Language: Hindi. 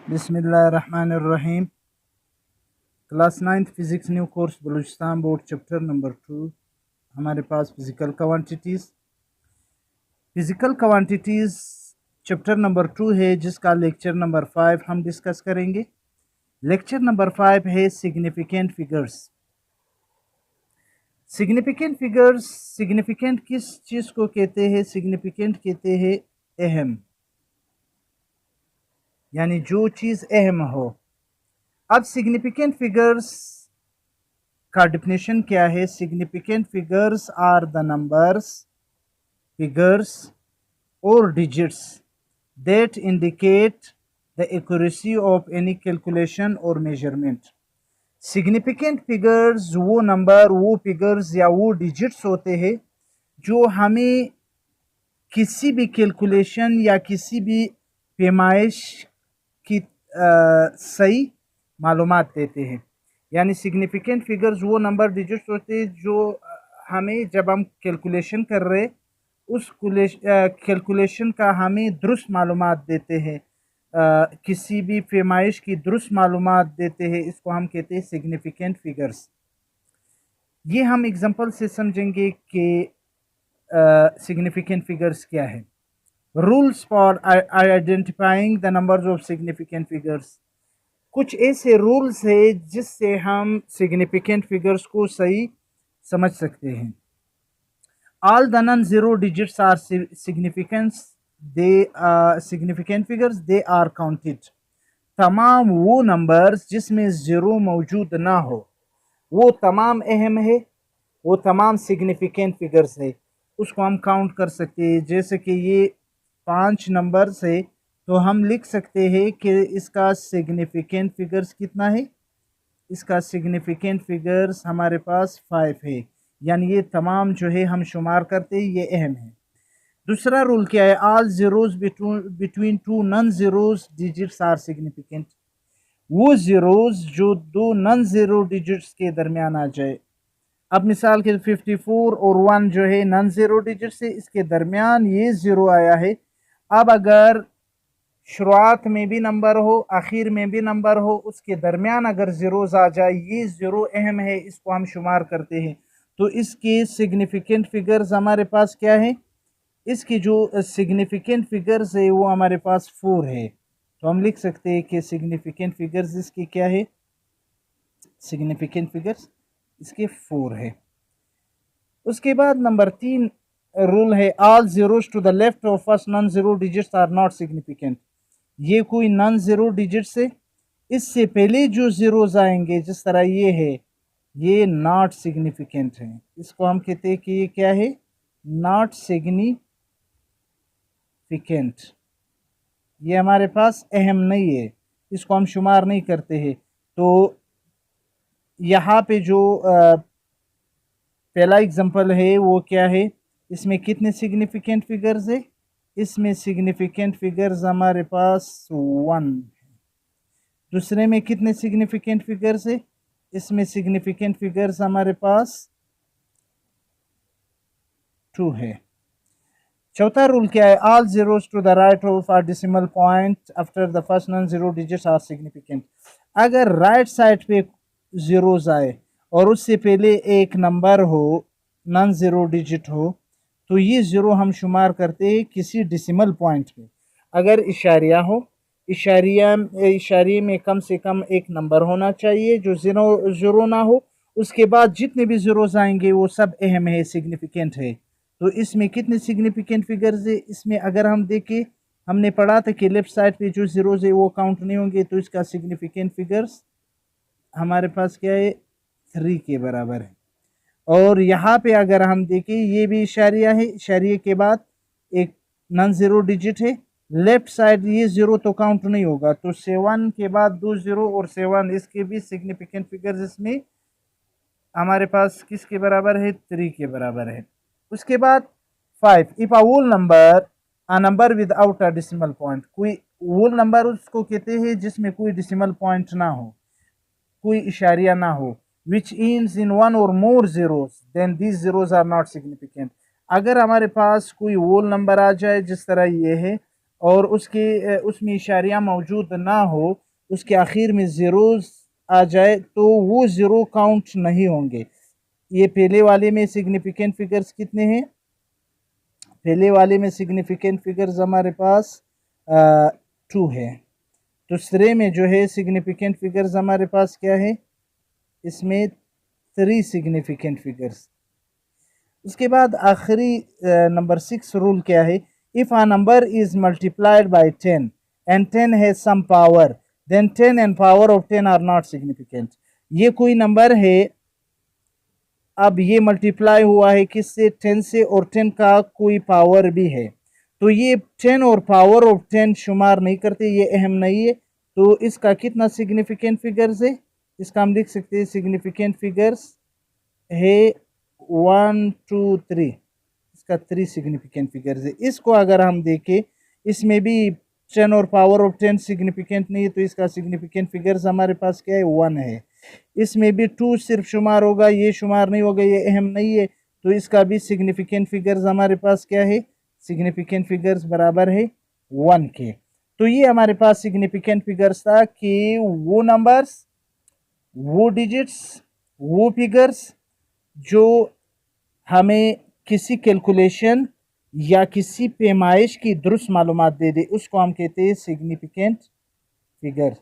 बिस्मिल्लाहिर्रहमानिर्रहीम। Class 9th physics new course Balochistan board chapter number 2 हमारे पास फ़िज़िकल क्वांटिटीज़ चैप्टर नंबर 2 है, जिसका लेक्चर नंबर 5 हम डिस्कस करेंगे। लेक्चर नंबर 5 है सिग्निफिकेंट फिगर्स। सिग्निफिकेंट किस चीज़ को कहते हैं? सिग्निफिकेंट कहते हैं अहम, यानी जो चीज़ अहम हो। अब सिग्निफिकेंट फिगर्स का डेफिनेशन क्या है? Significant figures are the numbers, figures और digits that indicate the accuracy of any calculation और मेजरमेंट। सिग्निफिकेंट फिगर्स वो नंबर, वो फिगर्स या वो डिजिट्स होते हैं जो हमें किसी भी कैलकुलेशन या किसी भी पैमाइश की सही मालूमात देते हैं। यानी सिग्निफिकेंट फिगर्स वो नंबर डिजिट्स होते हैं जो हमें, जब हम कैलकुलेशन कर रहे, उस कैलकुलेशन का हमें दुरुस्त मालूमात देते हैं, किसी भी पैमाइश की दुरुस्त मालूमात देते हैं। इसको हम कहते हैं सिग्निफिकेंट फिगर्स। ये हम एग्जांपल से समझेंगे कि सिग्निफिकेंट फिगर्स क्या है। Rules for identifying the numbers of significant figures. कुछ ऐसे रूल्स है जिससे हम सिग्निफिकेंट फिगर्स को सही समझ सकते हैं। All the non zero digits are significant figures, they are counted. तमाम वो नंबर्स जिसमें जीरो मौजूद ना हो, वो तमाम अहम है, वो तमाम सिग्निफिकेंट फिगर्स है, उसको हम काउंट कर सकते हैं। जैसे कि ये 5 नंबर्स है, तो हम लिख सकते हैं कि इसका सिग्निफिकेंट फिगर्स कितना है। इसका सिग्निफिकेंट फिगर्स हमारे पास 5 है, यानी ये तमाम जो है हम शुमार करते हैं, ये अहम है। दूसरा रूल क्या है? All zeros between two non zeros digits are significant. वो जीरोस जो दो नॉन जीरो डिजिट्स के दरमियान आ जाए। अब मिसाल के 54 और 1 जो है नॉन जीरो डिजिट से, इसके दरमियान ये जीरो आया है। अब अगर शुरुआत में भी नंबर हो, आखिर में भी नंबर हो, उसके दरमियान अगर जीरोस आ जाए, ये जीरो अहम है, इसको हम शुमार करते हैं। तो इसके सिग्निफिकेंट फिगर्स हमारे पास क्या है? इसकी जो सिग्निफिकेंट फिगर्स है वो हमारे पास 4 है। तो हम लिख सकते हैं कि सिग्निफिकेंट फिगर्स इसकी क्या है? सिग्निफिकेंट फिगर्स इसके 4 है। उसके बाद नंबर 3 रूल है, all zeros to the left of first non zero digits are not significant. ये कोई नॉन जीरो डिजिट्स है, इससे पहले जो जीरोस आएंगे, जिस तरह ये है, ये नॉट सिग्निफिकेंट है। इसको हम कहते हैं कि ये क्या है? Not significant. ये हमारे पास अहम नहीं है, इसको हम शुमार नहीं करते हैं। तो यहाँ पे जो पहला एग्जांपल है वो क्या है? इसमें कितने सिग्निफिकेंट फिगर्स है? इसमें सिग्निफिकेंट फिगर्स हमारे पास 1। दूसरे में कितने सिग्निफिकेंट फिगर्स है? इसमें सिग्निफिकेंट फिगर्स हमारे पास 2 है। चौथा रूल क्या है? All zeros to the right of a decimal point after the first non zero digits are significant. अगर राइट साइड पे जीरोस आए और उससे पहले एक नंबर हो, नॉन जीरो डिजिट हो, तो ये जीरो हम शुमार करते हैं किसी डेसिमल पॉइंट पे। अगर इशारिया हो, इशारिये में कम से कम एक नंबर होना चाहिए जो जीरो ना हो। उसके बाद जितने भी जीरोस आएंगे वो सब अहम है, सिग्निफिकेंट है। तो इसमें कितने सिग्निफिकेंट फिगर्स है? इसमें अगर हम देखें, हमने पढ़ा था कि लेफ्ट साइड पे जो जीरोस है वो काउंट नहीं होंगे, तो इसका सिग्निफिकेंट फिगर्स हमारे पास क्या है? 3 के बराबर है। और यहाँ पे अगर हम देखें, ये भी इशारिया है, इशारिये के बाद एक नॉन जीरो डिजिट है, लेफ्ट साइड ये जीरो तो काउंट नहीं होगा, तो 7 के बाद 2 जीरो और 7, इसके भी सिग्निफिकेंट फिगर्स इसमें हमारे पास किसके बराबर है? 3 के बराबर है। उसके बाद 5, if a number without a decimal point. कोई होल नंबर उसको कहते हैं जिसमें कोई डेसिमल पॉइंट ना हो, कोई इशारिया ना हो, which ends in one or more zeros, then these zeros are not significant। अगर हमारे पास कोई होल नंबर आ जाए जिस तरह ये है, और उसमें इशारिया मौजूद ना हो, उसके आखिर में ज़ीरोज़ आ जाए तो वो ज़ीरो काउंट नहीं होंगे। ये पहले वाले में सिग्निफिकेंट फिगर्स कितने हैं? पहले वाले में सिग्निफिकेंट फिगर्स हमारे पास 2 है। दूसरे में जो है सिग्निफिकेंट फिगर्स हमारे पास क्या है? इसमें 3 सिग्निफिकेंट फिगर्स। उसके बाद आखिरी नंबर 6 रूल क्या है? If a number is multiplied by 10 and 10 has some power, then 10 and power of 10 are not significant. ये कोई नंबर है, अब ये मल्टीप्लाई हुआ है किससे? 10 से, और 10 का कोई पावर भी है, तो ये 10 और पावर ऑफ 10 शुमार नहीं करते, ये अहम नहीं है। तो इसका कितना सिग्निफिकेंट फिगर्स है? इसका हम लिख सकते हैं सिग्निफिकेंट फिगर्स है 1 2 3। इसका 3 सिग्निफिकेंट फिगर्स है। इसको अगर हम देखें, इसमें भी 10 और पावर ऑफ 10 सिग्निफिकेंट नहीं है, तो इसका सिग्निफिकेंट फिगर्स हमारे पास क्या है? 1 है। इसमें भी 2 सिर्फ शुमार होगा, ये शुमार नहीं होगा, ये अहम नहीं है, तो इसका भी सिग्निफिकेंट फिगर्स हमारे पास क्या है? सिग्निफिकेंट फिगर्स बराबर है 1 के। तो ये हमारे पास सिग्निफिकेंट फिगर्स था कि वो नंबर्स, वो डिजिट्स, वो फिगर्स जो हमें किसी कैलकुलेशन या किसी पैमाइश की दुरुस्त मालूमात दे दे, उसको हम कहते हैं सिग्निफिकेंट फिगर।